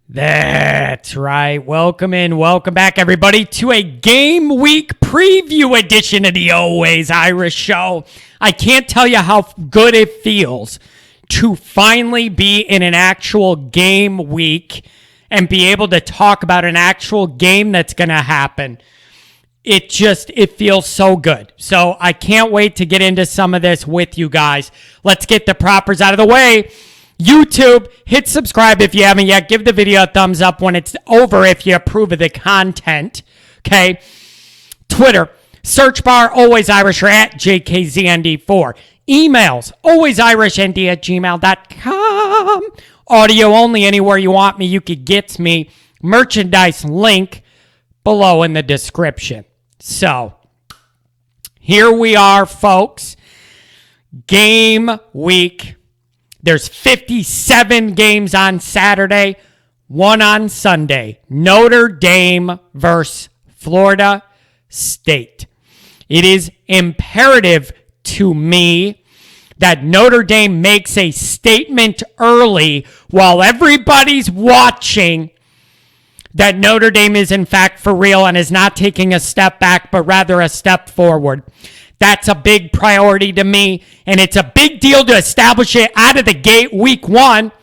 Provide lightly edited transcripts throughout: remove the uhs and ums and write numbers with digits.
That's right. Welcome back, everybody, to a game week preview edition of the Always Irish Show. I can't tell you how good it feels to finally be in an actual game week and be able to talk about an actual game that's going to happen. It feels so good. So I can't wait to get into some of this with you guys. Let's get the propers out of the way. YouTube, hit subscribe if you haven't yet. Give the video a thumbs up when it's over if you approve of the content. Okay. Twitter, search bar, Always Irish, or at JKZND4. Emails, alwaysIrishND@gmail.com. Audio only, anywhere you want me, you could get me. Merchandise link below in the description. So, here we are, folks. Game week. There's 57 games on Saturday, one on Sunday. Notre Dame versus Florida State. It is imperative to me that Notre Dame makes a statement early while everybody's watching that Notre Dame is in fact for real and is not taking a step back, but rather a step forward. That's a big priority to me, and it's a big deal to establish it out of the gate week one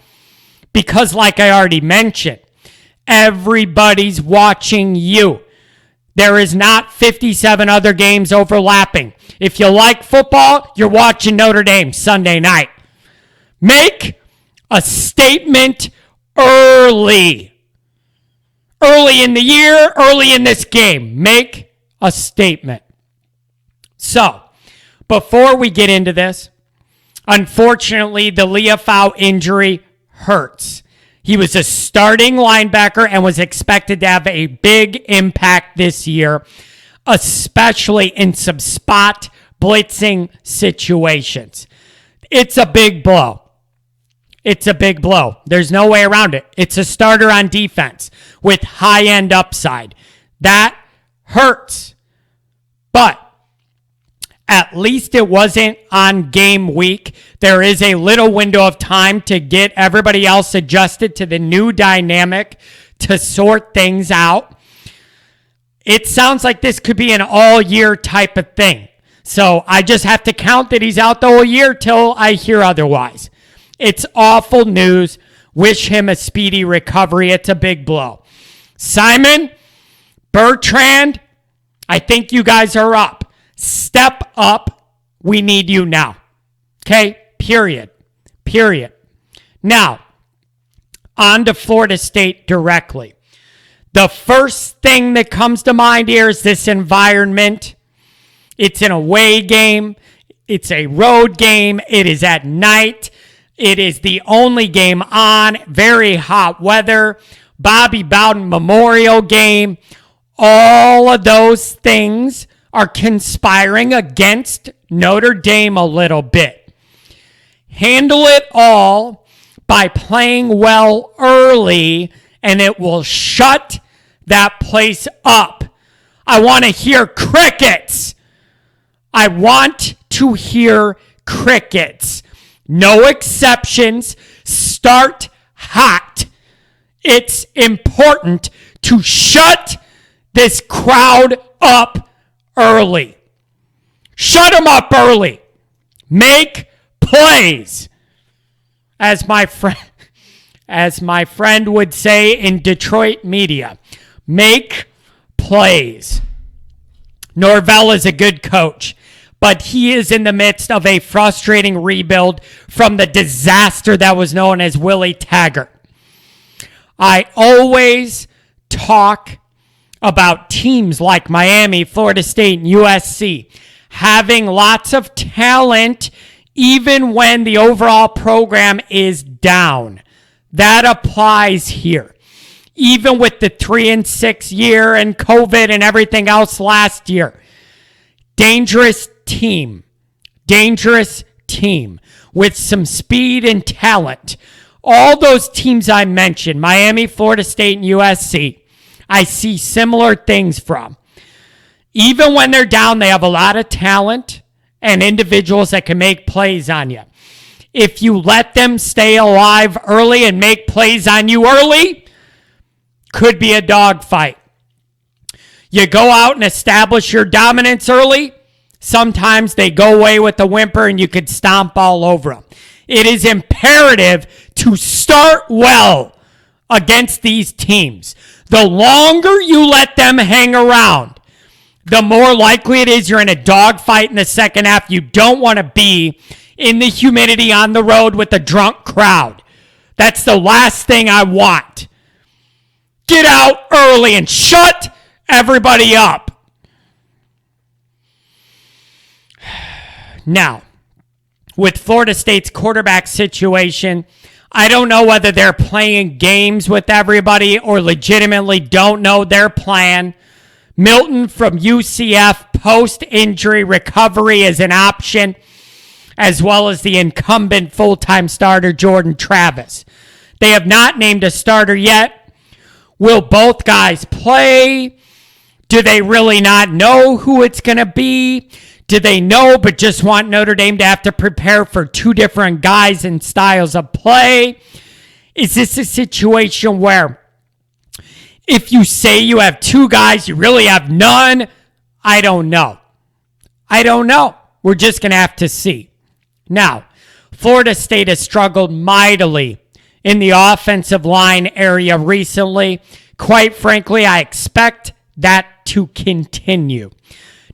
because, like I already mentioned, everybody's watching you. There is not 57 other games overlapping. If you like football, you're watching Notre Dame Sunday night. Make a statement early. Early in the year, early in this game. Make a statement. So, before we get into this, unfortunately, the Leafau injury hurts. He was a starting linebacker and was expected to have a big impact this year, especially in some spot blitzing situations. It's a big blow. It's a big blow. There's no way around it. It's a starter on defense with high-end upside. That hurts. But at least it wasn't on game week. There is a little window of time to get everybody else adjusted to the new dynamic to sort things out. It sounds like this could be an all-year type of thing. So I just have to count that he's out the whole year till I hear otherwise. It's awful news. Wish him a speedy recovery. It's a big blow. Simon, Bertrand, I think you guys are up. Step up. We need you now. Okay? Period. Now, on to Florida State directly. The first thing that comes to mind here is this environment. It's an away game. It's a road game. It is at night. It is the only game on. Very hot weather. Bobby Bowden Memorial game. All of those things are conspiring against Notre Dame a little bit. Handle it all by playing well early, and it will shut that place up. I want to hear crickets. I want to hear crickets. No exceptions. Start hot. It's important to shut this crowd up early. Shut them up early. Make plays. As my friend would say in Detroit media, make plays. Norvell is a good coach, but he is in the midst of a frustrating rebuild from the disaster that was known as Willie Taggart. I always talk about teams like Miami, Florida State, and USC having lots of talent even when the overall program is down. That applies here. Even with the 3-6 year and COVID and everything else last year. Dangerous team with some speed and talent. All those teams I mentioned, Miami, Florida State, and USC, I see similar things from. Even when they're down, they have a lot of talent and individuals that can make plays on you. If you let them stay alive early and make plays on you early, Could be a dogfight. You go out and establish your dominance early. Sometimes they go away with a whimper and you could stomp all over them. It is imperative to start well against these teams. The longer you let them hang around, the more likely it is you're in a dogfight in the second half. You don't want to be in the humidity on the road with a drunk crowd. That's the last thing I want. Get out early and shut everybody up. Now, with Florida State's quarterback situation, I don't know whether they're playing games with everybody or legitimately don't know their plan. Milton from UCF, post-injury recovery is an option, as well as the incumbent full-time starter, Jordan Travis. They have not named a starter yet. Will both guys play? Do they really not know who it's going to be? Do they know but just want Notre Dame to have to prepare for two different guys and styles of play? Is this a situation where if you say you have two guys, you really have none? I don't know. We're just going to have to see. Now, Florida State has struggled mightily in the offensive line area recently. Quite frankly, I expect that to continue.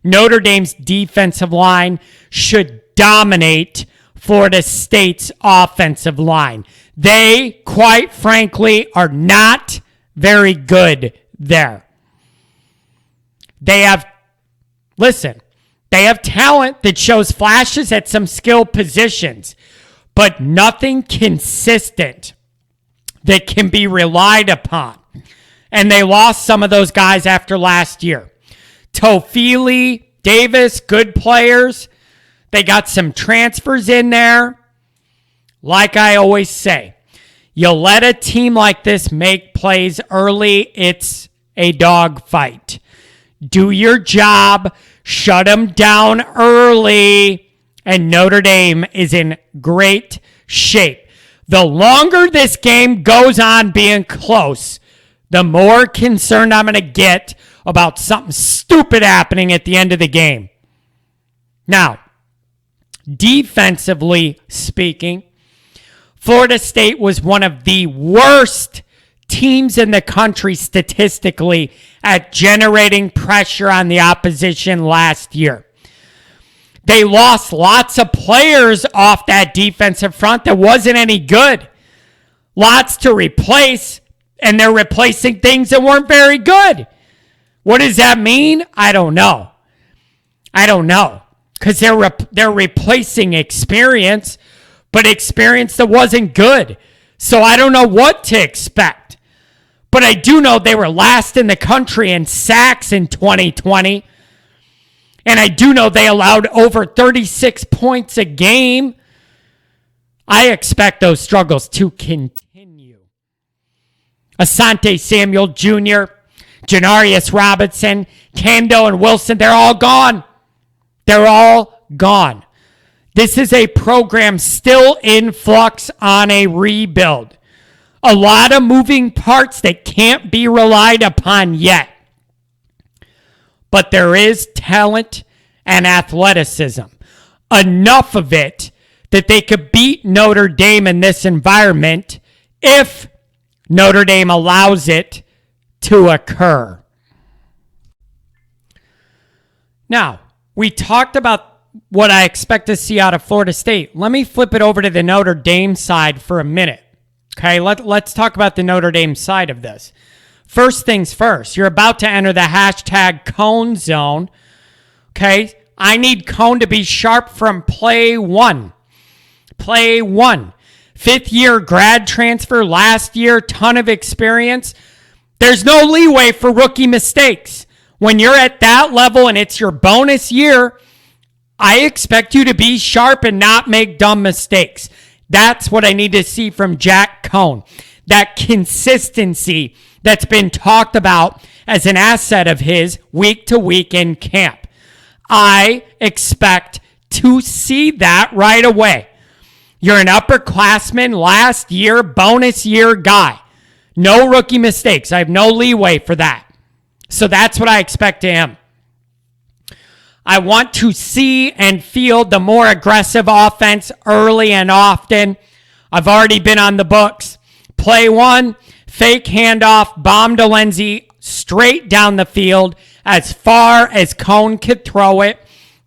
Notre Dame's defensive line should dominate Florida State's offensive line. They, quite frankly, are not very good there. They have talent that shows flashes at some skill positions, but nothing consistent that can be relied upon. And they lost some of those guys after last year. Tofili, Davis, good players. They got some transfers in there. Like I always say, you let a team like this make plays early, it's a dogfight. Do your job, shut them down early, and Notre Dame is in great shape. The longer this game goes on being close, the more concerned I'm going to get about something stupid happening at the end of the game. Now, defensively speaking, Florida State was one of the worst teams in the country statistically at generating pressure on the opposition last year. They lost lots of players off that defensive front that wasn't any good. Lots to replace, and they're replacing things that weren't very good. What does that mean? I don't know. Because they're replacing experience, but experience that wasn't good. So I don't know what to expect. But I do know they were last in the country in sacks in 2020. And I do know they allowed over 36 points a game. I expect those struggles to continue. Asante Samuel Jr., Janarius Robinson, Kando, and Wilson, they're all gone. This is a program still in flux on a rebuild. A lot of moving parts that can't be relied upon yet. But there is talent and athleticism. Enough of it that they could beat Notre Dame in this environment if Notre Dame allows it to occur. Now, we talked about what I expect to see out of Florida State. Let me flip it over to the Notre Dame side for a minute. Okay, let's talk about the Notre Dame side of this. First things first, you're about to enter the hashtag Coan zone. Okay, I need Coan to be sharp from play one. Fifth year grad transfer, last year, ton of experience. There's no leeway for rookie mistakes. When you're at that level and it's your bonus year, I expect you to be sharp and not make dumb mistakes. That's what I need to see from Jack Coan. That consistency that's been talked about as an asset of his week to week in camp. I expect to see that right away. You're an upperclassman, last year, bonus year guy. No rookie mistakes. I have no leeway for that. So that's what I expect of him. I want to see and feel the more aggressive offense early and often. I've already been on the books. Play one, fake handoff, bomb to Lindsey, straight down the field as far as Coan could throw it.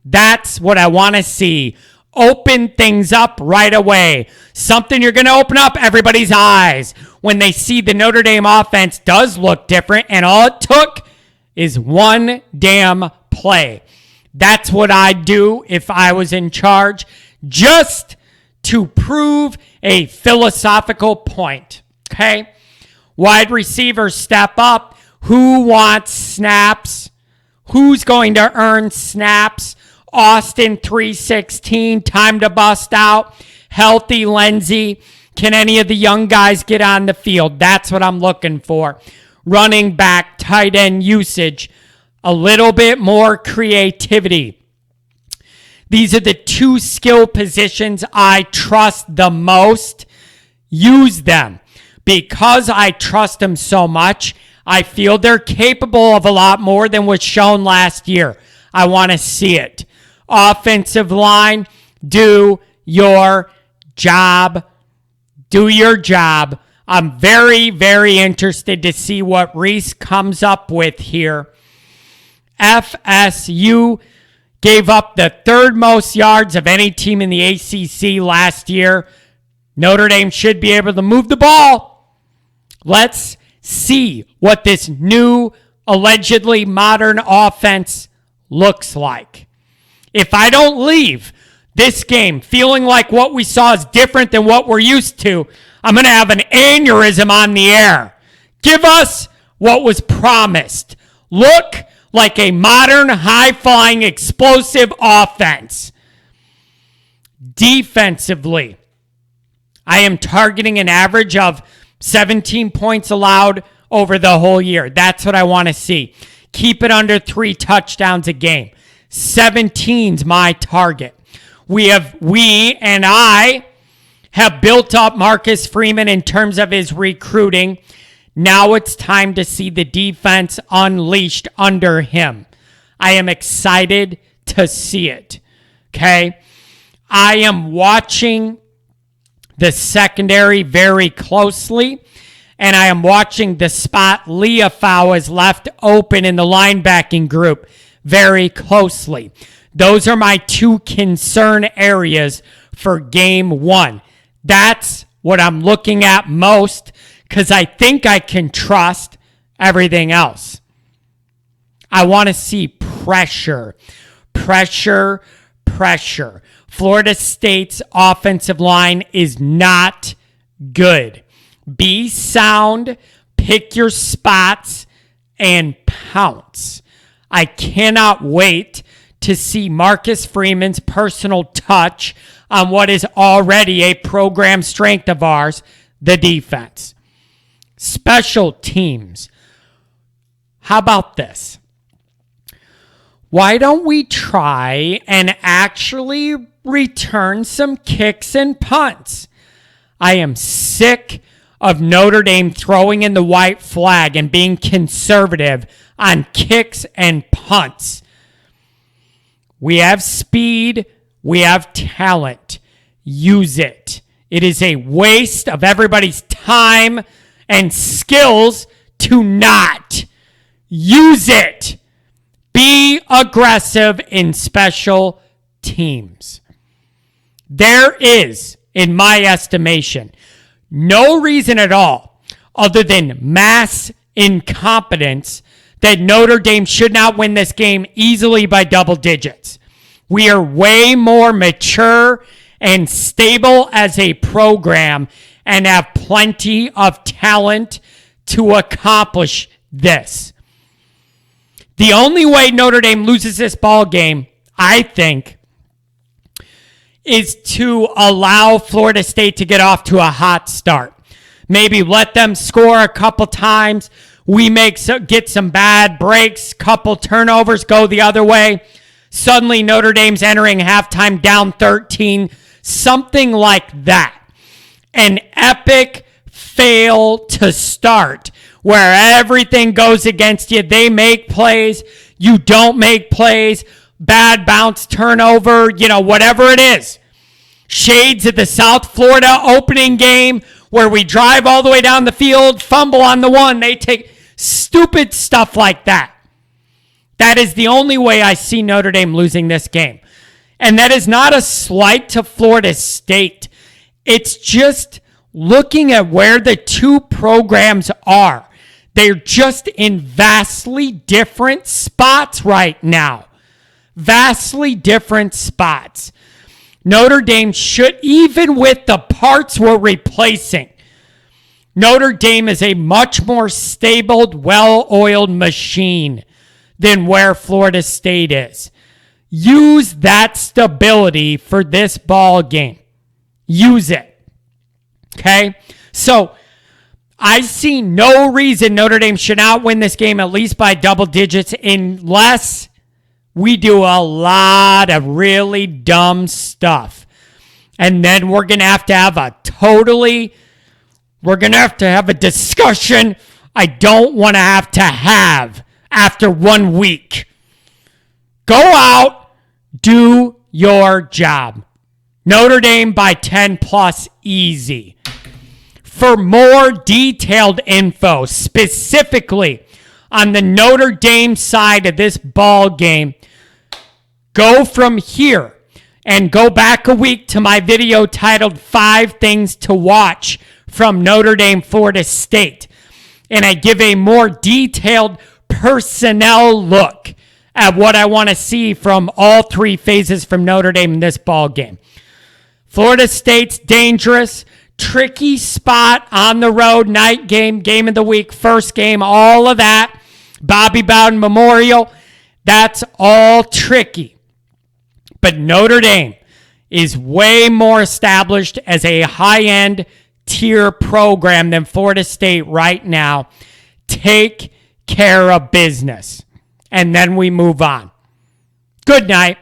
That's what I want to see. Open things up right away. Something you're going to open up everybody's eyes when they see the Notre Dame offense does look different, and all it took is one damn play. That's what I'd do if I was in charge, just to prove a philosophical point. Okay? Wide receivers step up. Who wants snaps? Who's going to earn snaps? Austin 316, time to bust out. Healthy Lindsey. Can any of the young guys get on the field? That's what I'm looking for. Running back, tight end usage. A little bit more creativity. These are the two skill positions I trust the most. Use them. Because I trust them so much, I feel they're capable of a lot more than was shown last year. I want to see it. Offensive line, do your job. Do your job. I'm very, very interested to see what Reese comes up with here. FSU gave up the third most yards of any team in the ACC last year. Notre Dame should be able to move the ball. Let's see what this new, allegedly modern offense looks like. If I don't leave this game feeling like what we saw is different than what we're used to, I'm going to have an aneurysm on the air. Give us what was promised. Look like a modern, high-flying, explosive offense. Defensively, I am targeting an average of 17 points allowed over the whole year. That's what I want to see. Keep it under 3 touchdowns a game. 17's my target. I have built up Marcus Freeman in terms of his recruiting. Now it's time to see the defense unleashed under him. I am excited to see it. Okay? I am watching the secondary very closely, and I am watching the spot Leafau is left open in the linebacking group very closely. Those are my 2 concern areas for game 1. That's what I'm looking at most, because I think I can trust everything else. I want to see pressure. Pressure. Florida State's offensive line is not good. Be sound, pick your spots, and pounce. I cannot wait to see Marcus Freeman's personal touch on what is already a program strength of ours, the defense. Special teams. How about this? Why don't we try and actually return some kicks and punts? I am sick of Notre Dame throwing in the white flag and being conservative on kicks and punts. We have speed. We have talent. Use it. It is a waste of everybody's time and skills to not use it. Be aggressive in special teams. There is, in my estimation, no reason at all other than mass incompetence that Notre Dame should not win this game easily by double digits. We are way more mature and stable as a program and have plenty of talent to accomplish this. The only way Notre Dame loses this ball game, I think, is to allow Florida State to get off to a hot start. Maybe let them score a couple times. We get some bad breaks, couple turnovers go the other way. Suddenly Notre Dame's entering halftime down 13, something like that. An epic fail to start, where everything goes against you. They make plays, you don't make plays, bad bounce, turnover, whatever it is. Shades of the South Florida opening game where we drive all the way down the field, fumble on the one. They take stupid stuff like that. That is the only way I see Notre Dame losing this game. And that is not a slight to Florida State. It's just looking at where the two programs are. They're just in vastly different spots right now. Vastly different spots. Notre Dame should, even with the parts we're replacing, Notre Dame is a much more stable, well-oiled machine than where Florida State is. Use that stability for this ball game. Use it. Okay? So, I see no reason Notre Dame should not win this game at least by double digits unless we do a lot of really dumb stuff. And then we're going to have a discussion I don't want to have after 1 week. Go out, do your job. Notre Dame by 10 plus easy. For more detailed info, specifically on the Notre Dame side of this ball game, go from here and go back a week to my video titled 5 Things to Watch from Notre Dame, Florida State. And I give a more detailed personnel look at what I want to see from all 3 phases from Notre Dame in this ball game. Florida State's dangerous, tricky spot on the road, night game, game of the week, first game, all of that. Bobby Bowden Memorial, that's all tricky. But Notre Dame is way more established as a high-end tier program than Florida State right now. Take care of business. And then we move on. Good night.